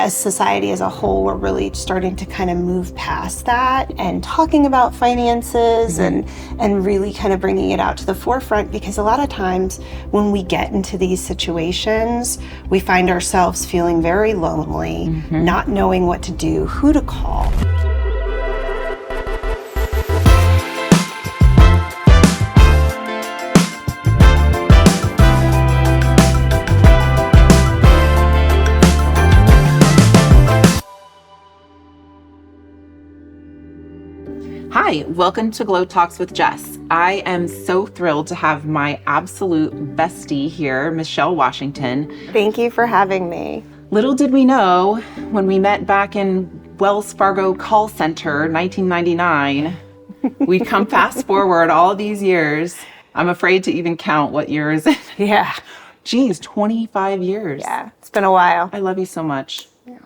as society as a whole, we're really starting to kind of move past that and talking about finances and really kind of bringing it out to the forefront, because a lot of times when we get into these situations, we find ourselves feeling very lonely, not knowing what to do, who to call. Hi, welcome to GlowTalks with Jess. I am so thrilled to have my absolute bestie here, Michelle Washington. Thank you for having me. Little did we know when we met back in Wells Fargo call center, 1999, we'd come fast forward all these years. I'm afraid to even count what years. Yeah. Geez, 25 years. Yeah, it's been a while. I love you so much. Yeah.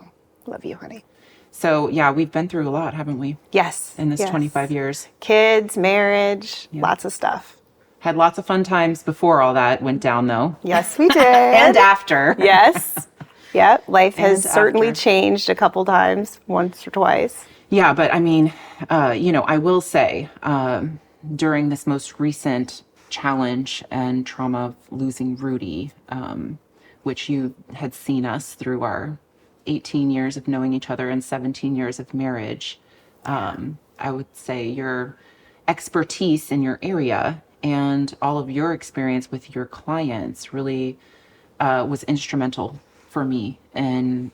Love you, honey. So yeah, we've been through a lot, haven't we? Yes. In this 25 years. Kids, marriage, lots of stuff. Had lots of fun times before all that went down, though. Yes, we did. And after. Yes. Yeah, life has And certainly after. changed a couple times, once or twice. Yeah, but I mean, I will say, during this most recent challenge and trauma of losing Rudy, which you had seen us through our 18 years of knowing each other and 17 years of marriage, I would say your expertise in your area and all of your experience with your clients really was instrumental for me in,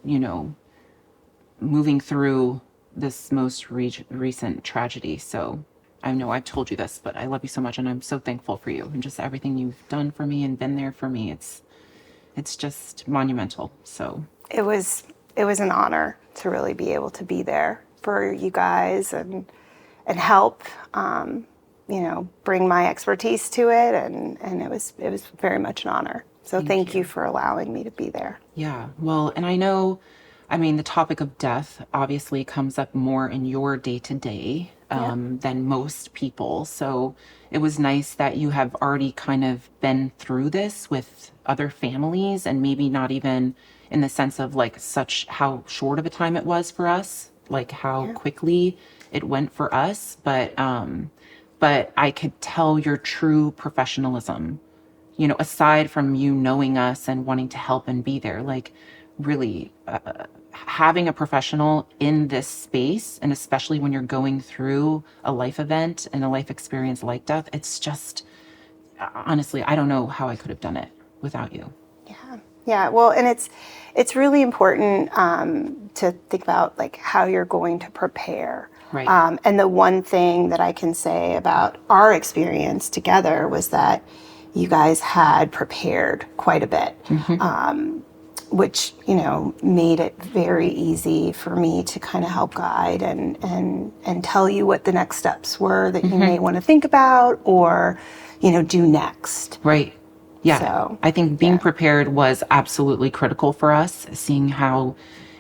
moving through this most recent tragedy. So I know I've told you this, but I love you so much and I'm so thankful for you and just everything you've done for me and been there for me. It's just monumental. So It was an honor to really be able to be there for you guys and help, bring my expertise to it, and it was very much an honor. So thank you for allowing me to be there. yeah, well, and I know, the topic of death obviously comes up more in your day-to-day than most people. So it was nice that you have already kind of been through this with other families, and maybe not even in the sense of like how short of a time it was for us, like how quickly it went for us. But I could tell your true professionalism, aside from you knowing us and wanting to help and be there, like really having a professional in this space, and especially when you're going through a life event and a life experience like death, it's just, honestly, I don't know how I could have done it without you. Yeah. Well, and it's really important to think about like how you're going to prepare. Right. And the one thing that I can say about our experience together was that you guys had prepared quite a bit, which made it very easy for me to kind of help guide and tell you what the next steps were that you may want to think about or do next. Right. Yeah, So, I think being prepared was absolutely critical for us, seeing how,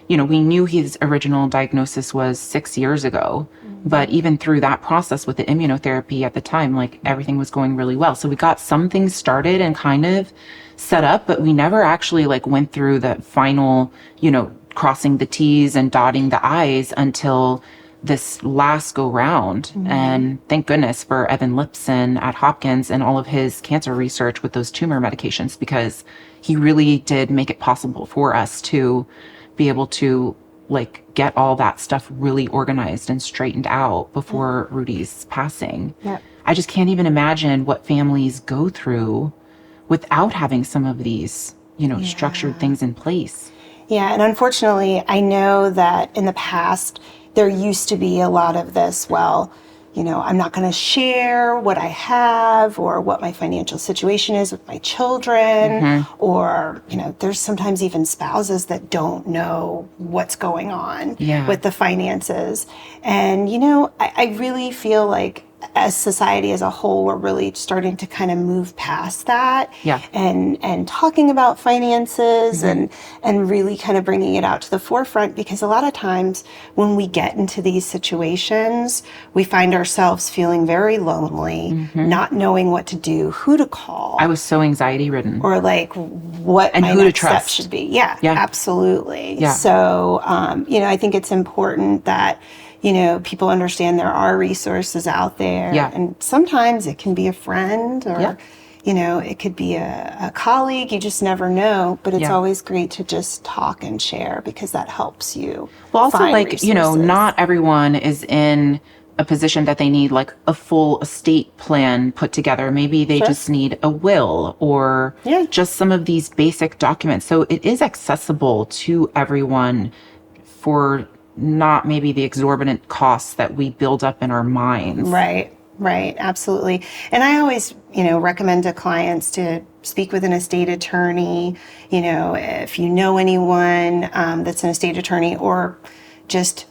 we knew his original diagnosis was 6 years ago, but even through that process with the immunotherapy at the time, like everything was going really well. So we got some things started and kind of set up, but we never actually like went through the final, crossing the T's and dotting the I's until this last go round. And thank goodness for Evan Lipson at Hopkins and all of his cancer research with those tumor medications, because he really did make it possible for us to be able to like get all that stuff really organized and straightened out before Rudy's passing. Yep. I just can't even imagine what families go through without having some of these, structured things in place. Yeah, and unfortunately, I know that in the past, there used to be a lot of this, I'm not going to share what I have or what my financial situation is with my children, or, there's sometimes even spouses that don't know what's going on with the finances. And, I really feel like as society as a whole, we're really starting to kind of move past that, Yeah. and talking about finances, and really kind of bringing it out to the forefront, because a lot of times when we get into these situations, we find ourselves feeling very lonely, not knowing what to do, who to call. I was so anxiety ridden. Or like what And my who to next step trust. should be. Yeah, Yeah. absolutely. Yeah. So, I think it's important that, people understand there are resources out there. Yeah. And sometimes it can be a friend, or, Yeah. it could be a colleague. You just never know. But it's Yeah. always great to just talk and share, because that helps you. Well, also, find like, resources. not everyone is in a position that they need like a full estate plan put together. Maybe they Sure. just need a will, or Yeah. just some of these basic documents. So it is accessible to everyone for not maybe the exorbitant costs that we build up in our minds. Right, absolutely. And I always, recommend to clients to speak with an estate attorney. If you know anyone that's an estate attorney, or just,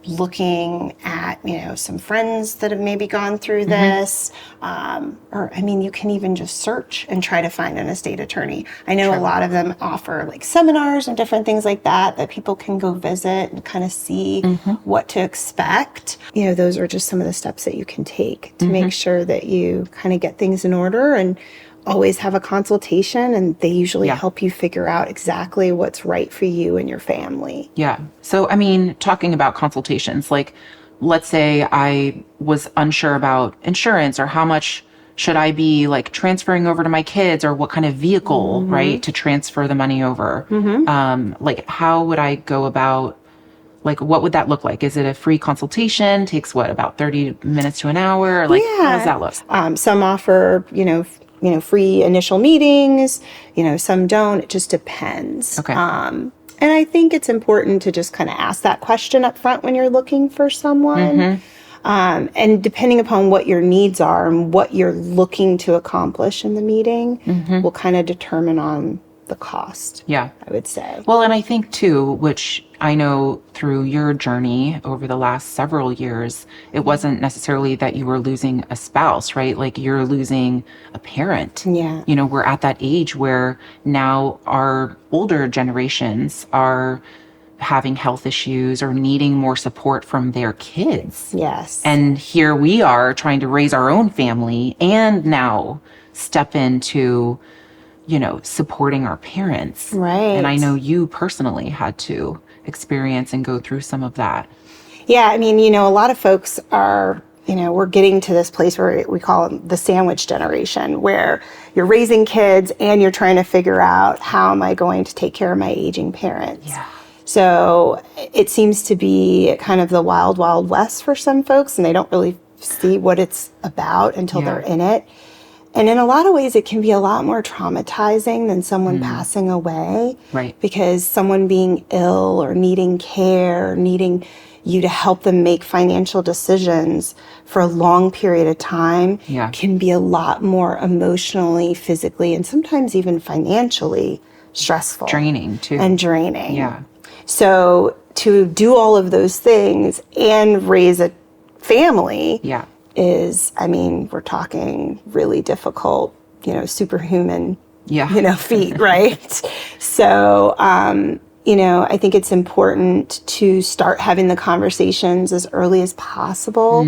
looking at, some friends that have maybe gone through this. You can even just search and try to find an estate attorney. I know a lot of them offer like seminars and different things like that people can go visit and kind of see what to expect. Those are just some of the steps that you can take to make sure that you kind of get things in order, and always have a consultation, and they usually help you figure out exactly what's right for you and your family. Yeah. So, talking about consultations, like, let's say I was unsure about insurance, or how much should I be like transferring over to my kids, or what kind of vehicle, right, to transfer the money over. Like, how would I go about, like, what would that look like? Is it a free consultation? Takes what, about 30 minutes to an hour? Like, how does that look? Some offer, free initial meetings, some don't. It just depends. Okay. And I think it's important to just kind of ask that question up front when you're looking for someone. And depending upon what your needs are and what you're looking to accomplish in the meeting, will kind of determine on the cost. Yeah. I would say. Well, and I think too, which I know through your journey over the last several years, it wasn't necessarily that you were losing a spouse, right? Like, you're losing a parent. Yeah. We're at that age where now our older generations are having health issues or needing more support from their kids. Yes. And here we are trying to raise our own family, and now step into, supporting our parents. Right. And I know you personally had to experience and go through some of that. Yeah, a lot of folks are, we're getting to this place where we call them the sandwich generation, where you're raising kids and you're trying to figure out, how am I going to take care of my aging parents? Yeah. So it seems to be kind of the wild, wild west for some folks, and they don't really see what it's about until they're in it. And in a lot of ways, it can be a lot more traumatizing than someone passing away. Right. Because someone being ill or needing care, needing you to help them make financial decisions for a long period of time can be a lot more emotionally, physically, and sometimes even financially stressful. Draining too. And draining. Yeah. So to do all of those things and raise a family is, we're talking really difficult, superhuman, feat, right? So, I think it's important to start having the conversations as early as possible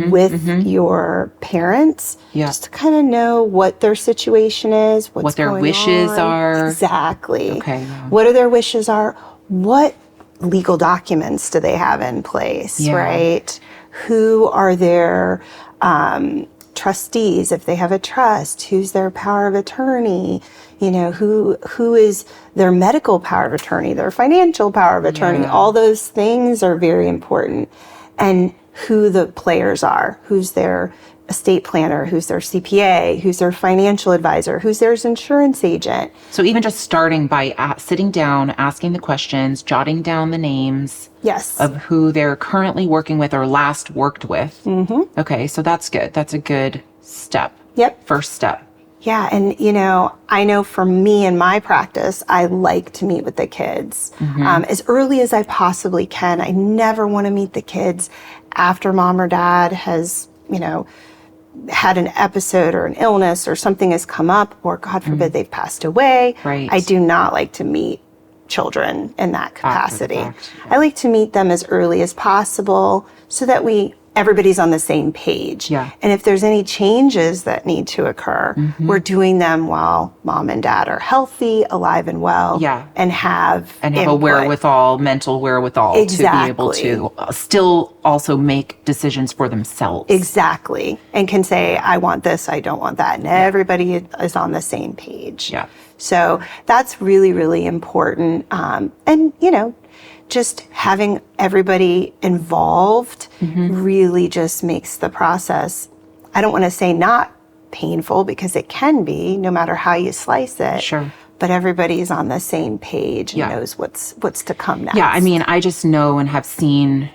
with your parents, just to kind of know what their situation is, what their wishes are. Exactly. Okay. What are their wishes are? What legal documents do they have in place, right? Who are their trustees, if they have a trust? Who's their power of attorney? Who is their medical power of attorney, their financial power of attorney? All those things are very important. And who the players are, who's their estate planner, who's their CPA, who's their financial advisor, who's their insurance agent. So even just starting by sitting down, asking the questions, jotting down the names of who they're currently working with or last worked with. Okay, so that's good. That's a good step. First step. Yeah, and I know for me in my practice, I like to meet with the kids as early as I possibly can. I never want to meet the kids after mom or dad has had an episode or an illness or something has come up, or God forbid they've passed away. Right. I do not like to meet children in that capacity. fact, yeah. I like to meet them as early as possible so that everybody's on the same page. Yeah. And if there's any changes that need to occur, we're doing them while mom and dad are healthy, alive and well, Yeah. and have a input. wherewithal, mental wherewithal Exactly. to be able to still also make decisions for themselves. Exactly. And can say, I want this, I don't want that. And everybody is on the same page. Yeah. So that's really, really important. And, just having everybody involved really just makes the process, I don't want to say not painful, because it can be, no matter how you slice it. Sure. But everybody's on the same page and Yeah. knows what's to come next. Yeah, I mean, I just know and have seen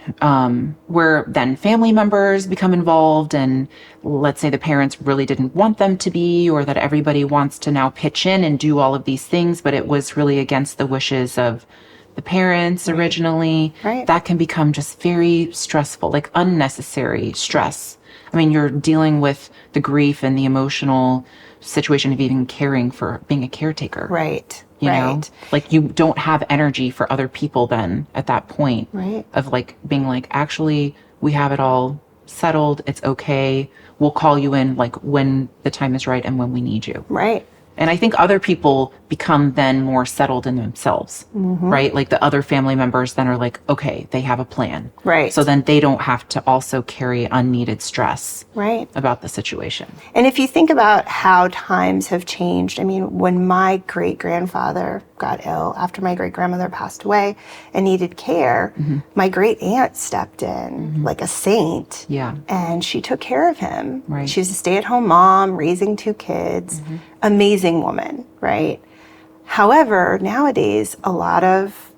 where then family members become involved, and let's say the parents really didn't want them to be, or that everybody wants to now pitch in and do all of these things, but it was really against the wishes of the parents originally. Right. That can become just very stressful, like unnecessary stress. I mean, you're dealing with the grief and the emotional situation of even caring for being a caretaker. Right. You know, like you don't have energy for other people then at that point. Right. Of like being like, actually, we have it all settled. It's okay. We'll call you in like when the time is right and when we need you. Right. And I think other people become then more settled in themselves, right? Like the other family members then are like, okay, they have a plan. Right. So then they don't have to also carry unneeded stress Right. about the situation. And if you think about how times have changed, I mean, when my great-grandfather got ill, after my great-grandmother passed away and needed care, my great-aunt stepped in like a saint. Yeah. And she took care of him. Right. She was a stay-at-home mom, raising 2 kids. Amazing woman, right? However, nowadays, a lot of,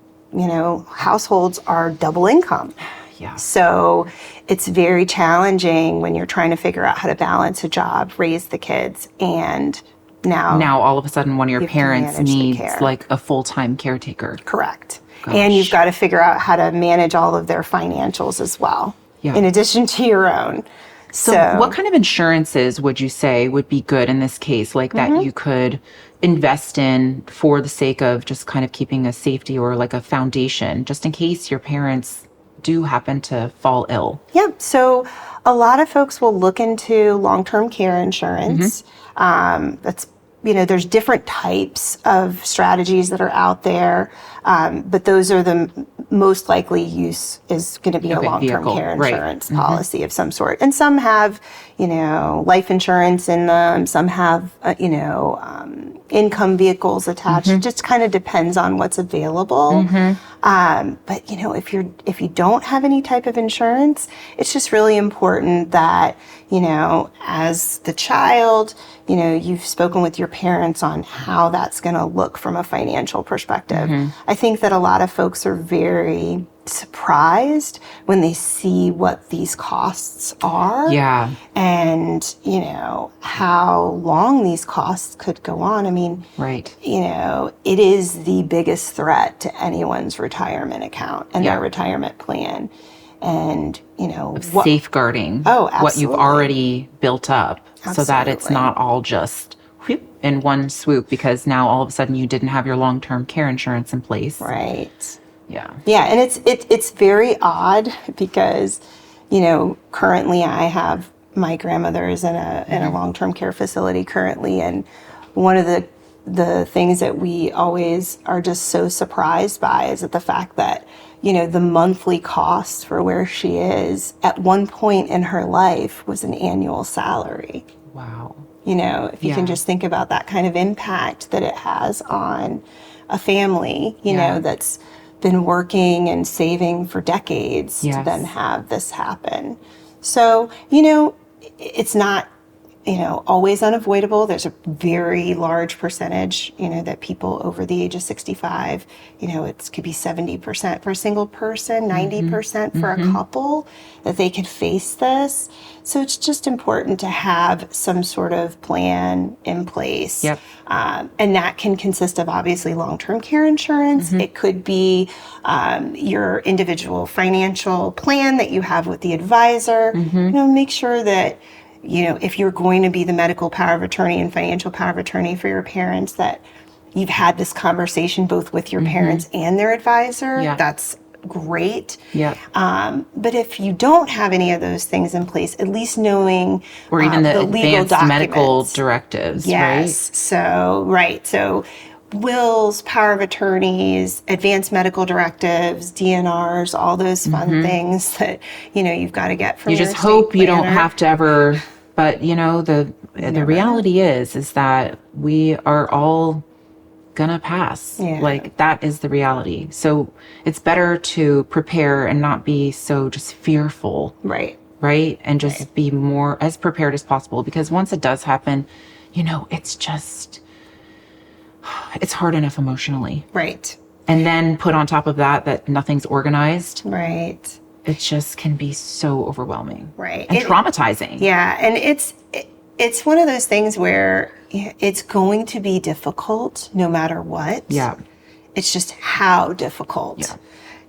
households are double income. Yeah. So it's very challenging when you're trying to figure out how to balance a job, raise the kids, and now All of a sudden one of your have to parents manage the needs care. like a full-time caretaker. correct. And you've got to figure out how to manage all of their financials as well, in addition to your own. So what kind of insurances would you say would be good in this case, like that you could invest in for the sake of just kind of keeping a safety or like a foundation, just in case your parents do happen to fall ill? Yep. So a lot of folks will look into long-term care insurance. That's, there's different types of strategies that are out there. But those are the most likely use is going to be a long-term vehicle, care right. insurance policy of some sort. And some have, life insurance in them. Some have, income vehicles attached. It just kind of depends on what's available. But if you don't have any type of insurance, it's just really important that, as the child, you've spoken with your parents on how that's going to look from a financial perspective. I think that a lot of folks are very surprised when they see what these costs are. Yeah. And, how long these costs could go on. I mean, Right. It is the biggest threat to anyone's retirement account and their retirement plan. And, Safeguarding Oh, what you've absolutely. already built up so that it's Absolutely. not all just whoop, in one swoop, because now all of a sudden you didn't have your long-term care insurance in place. right. Yeah. Yeah, and it's very odd because, currently I have my grandmother is in a long-term care facility currently, and one of the things that we always are just so surprised by is that the fact that, the monthly cost for where she is at one point in her life was an annual salary. Wow. If you can just think about that kind of impact that it has on a family, that's been working and saving for decades to Yes. then have this happen. So, it's not always unavoidable. There's a very large percentage, that people over the age of 65, it could be 70% for a single person, 90% for a couple, that they could face this. So it's just important to have some sort of plan in place. Yep. And that can consist of obviously long-term care insurance. It could be your individual financial plan that you have with the advisor. Make sure that if you're going to be the medical power of attorney and financial power of attorney for your parents, that you've had this conversation both with your parents and their advisor. Yeah. That's great. Yeah. But if you don't have any of those things in place, at least knowing or even the legal advanced documents. medical directives, Yes. right? So wills, power of attorneys, advanced medical directives, DNRs, all those fun things that, you've got to get from You your just estate hope you don't planner. have to ever, but the reality is that we are all gonna pass. Yeah. Like that is the reality. So it's better to prepare and not be so just fearful. Right. And just be more as prepared as possible, because once it does happen, it's hard enough emotionally. Right. And then put on top of that nothing's organized. Right. It just can be so overwhelming. Right. And traumatizing. Yeah. And it's one of those things where it's going to be difficult no matter what. Yeah. It's just how difficult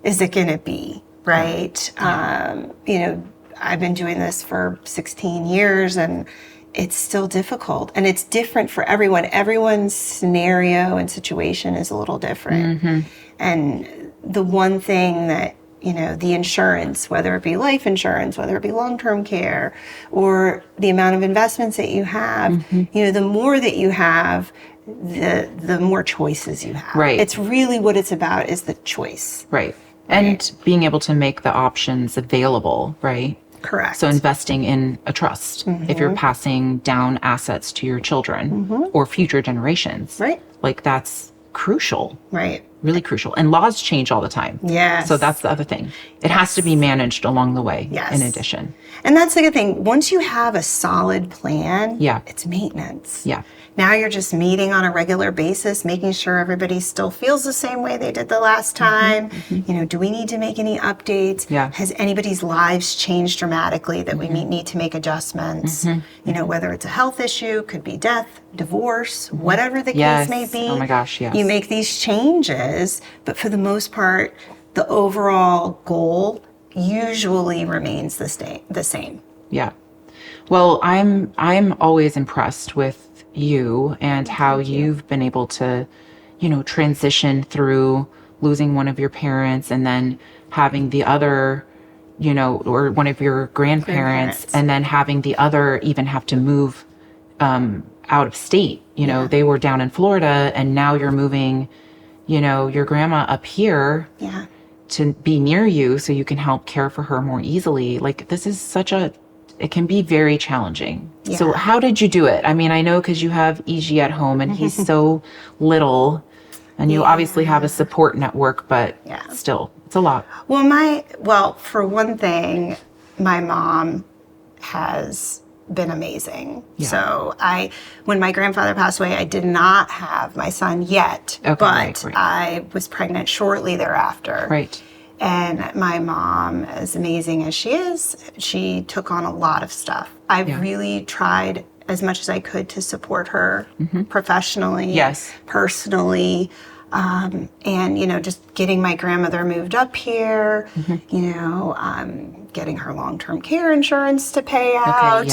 is it going to be, right? Yeah. I've been doing this for 16 years and it's still difficult, and it's different for everyone. Everyone's scenario and situation is a little different. And the one thing that, the insurance, whether it be life insurance, whether it be long-term care, or the amount of investments that you have, the more that you have, the more choices you have. Right. It's really what it's about is the choice. Right. And being able to make the options available, right? Correct. So investing in a trust, if you're passing down assets to your children or future generations, Right. like that's crucial. Right. Really crucial. And laws change all the time. Yes. So that's the other thing. It has to be managed along the way. Yes. In addition. And that's the good thing. Once you have a solid plan, it's maintenance. Yeah. Now you're just meeting on a regular basis, making sure everybody still feels the same way they did the last time. Do we need to make any updates? Yeah. Has anybody's lives changed dramatically that we need to make adjustments? Whether it's a health issue, could be death, divorce, whatever the case may be. Oh my gosh, yes. You make these changes, but for the most part, the overall goal usually remains the same. Yeah. Well, I'm always impressed with you and how you've been able to, transition through losing one of your parents and then having the other, or one of your grandparents, and then having the other even have to move out of state. They were down in Florida and now you're moving, your grandma up here to be near you so you can help care for her more easily. Like this is it can be very challenging. Yeah. So how did you do it? I mean, I know because you have EG at home and he's so little and you obviously have a support network, but still, it's a lot. Well, for one thing, my mom has been amazing. Yeah. So when my grandfather passed away, I did not have my son yet, but right. I was pregnant shortly thereafter. Right. And my mom, as amazing as she is, she took on a lot of stuff. I really tried as much as I could to support her professionally, personally, and, just getting my grandmother moved up here, getting her long-term care insurance to pay out,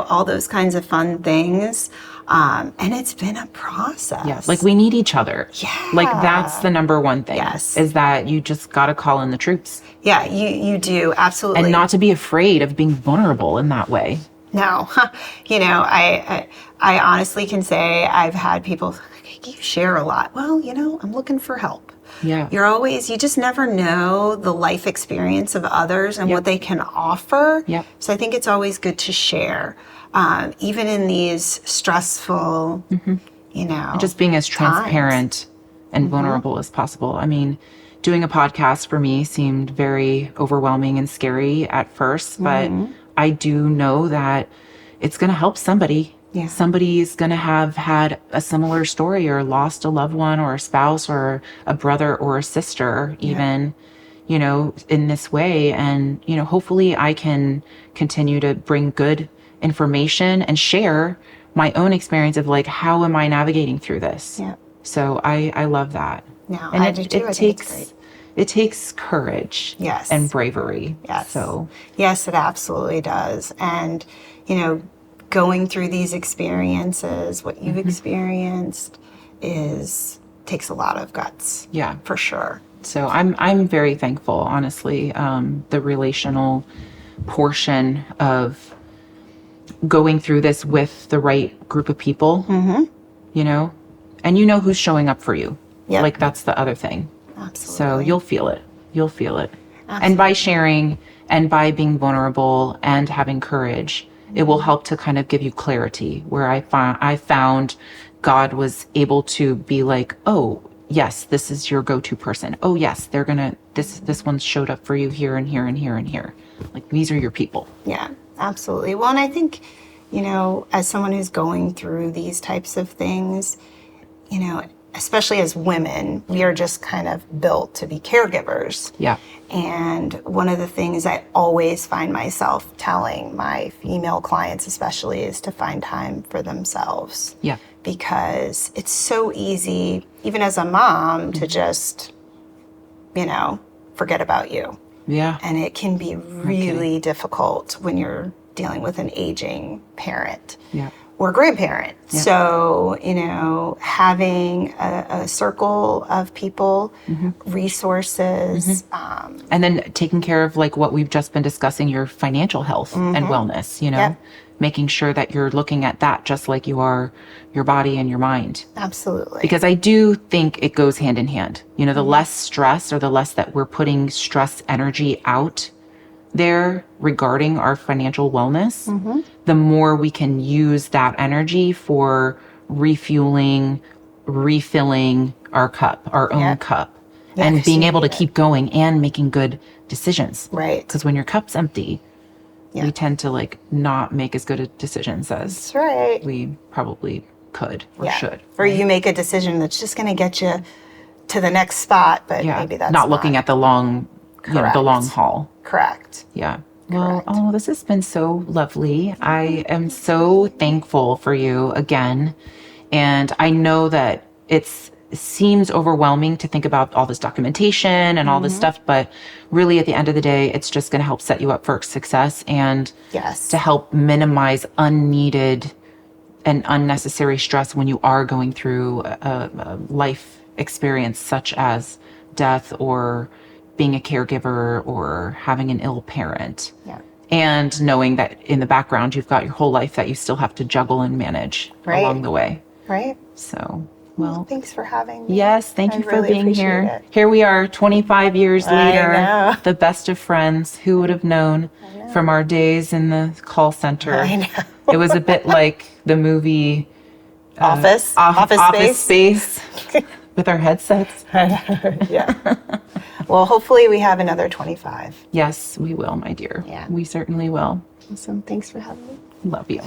all those kinds of fun things. And it's been a process. Yes. Like we need each other. Yeah. Like that's the number one thing. Yes. Is that you just got to call in the troops. Yeah, you do. Absolutely. And not to be afraid of being vulnerable in that way. No. I honestly can say I've had people, you share a lot. Well, I'm looking for help. Yeah. You just never know the life experience of others and what they can offer. Yep. So I think it's always good to share. Even in these stressful, And just being as transparent and vulnerable as possible. I mean, doing a podcast for me seemed very overwhelming and scary at first, but I do know that, it's going to help somebody. Yeah. Somebody is going to have had a similar story or lost a loved one or a spouse or a brother or a sister, even, you know, in this way. And, you know, hopefully I can continue to bring good information and share my own experience of like, how am I navigating through this? Yeah. So I love that. No, And I do too. I think it's great. it takes courage Yes. and bravery. Yes. So yes, it absolutely does. And, you know, going through these experiences, what you've experienced takes a lot of guts. yeah. For sure. So I'm very thankful, honestly. The relational portion of going through this with the right group of people, you know, and you know who's showing up for you. Yep. Like that's the other thing. Absolutely. So you'll feel it. You'll feel it. Absolutely. And by sharing and by being vulnerable and having courage, it will help to kind of give you clarity where I found God was able to be like, oh, yes, this is your go-to person. Oh, yes, this one showed up for you here and here and here and here. Like these are your people. Yeah, absolutely. Well, and I think, you know, as someone who's going through these types of things, you know, especially as women, we are just kind of built to be caregivers. Yeah. And one of the things I always find myself telling my female clients especially is to find time for themselves. Yeah. Because it's so easy, even as a mom, to just, you know, forget about you. Yeah. And it can be really difficult when you're dealing with an aging parent. Yeah. Or grandparent. Yeah. So, you know, having a circle of people, resources. And then taking care of like what we've just been discussing, your financial health and wellness, you know, making sure that you're looking at that just like you are your body and your mind. Absolutely. Because I do think it goes hand in hand. You know, the less stress or the less that we're putting stress energy out there regarding our financial wellness, the more we can use that energy for refueling, refilling our cup, our own cup, and being able to keep going and making good decisions. Right. Because when your cup's empty, we tend to like not make as good a decisions as That's right. we probably could or should. Or you make a decision that's just going to get you to the next spot, but maybe that's not looking at the long, you know, the long haul. Correct. Yeah. Well, oh, this has been so lovely. I am so thankful for you again. And I know that it seems overwhelming to think about all this documentation and all this stuff, but really at the end of the day, it's just going to help set you up for success and to help minimize unneeded and unnecessary stress when you are going through a life experience such as death or being a caregiver or having an ill parent. Yeah. And knowing that in the background, you've got your whole life that you still have to juggle and manage along the way. Right. So, well, thanks for having me. Yes, thank you for being here. It. Here we are 25 years later, I know. the best of friends. Who would have known from our days in the call center? I know. It was a bit like the movie Office Space with our headsets. Yeah. Well, hopefully we have another 25. Yes, we will, my dear. Yeah. We certainly will. Awesome. Thanks for having me. Love you.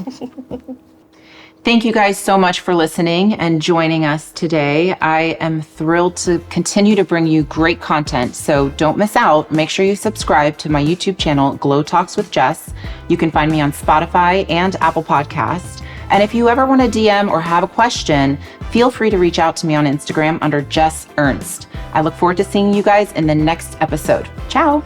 Thank you guys so much for listening and joining us today. I am thrilled to continue to bring you great content, so don't miss out. Make sure you subscribe to my YouTube channel, GlowTalks with Jess. You can find me on Spotify and Apple Podcasts. And if you ever want to DM or have a question, feel free to reach out to me on Instagram under Jess Ernst. I look forward to seeing you guys in the next episode. Ciao.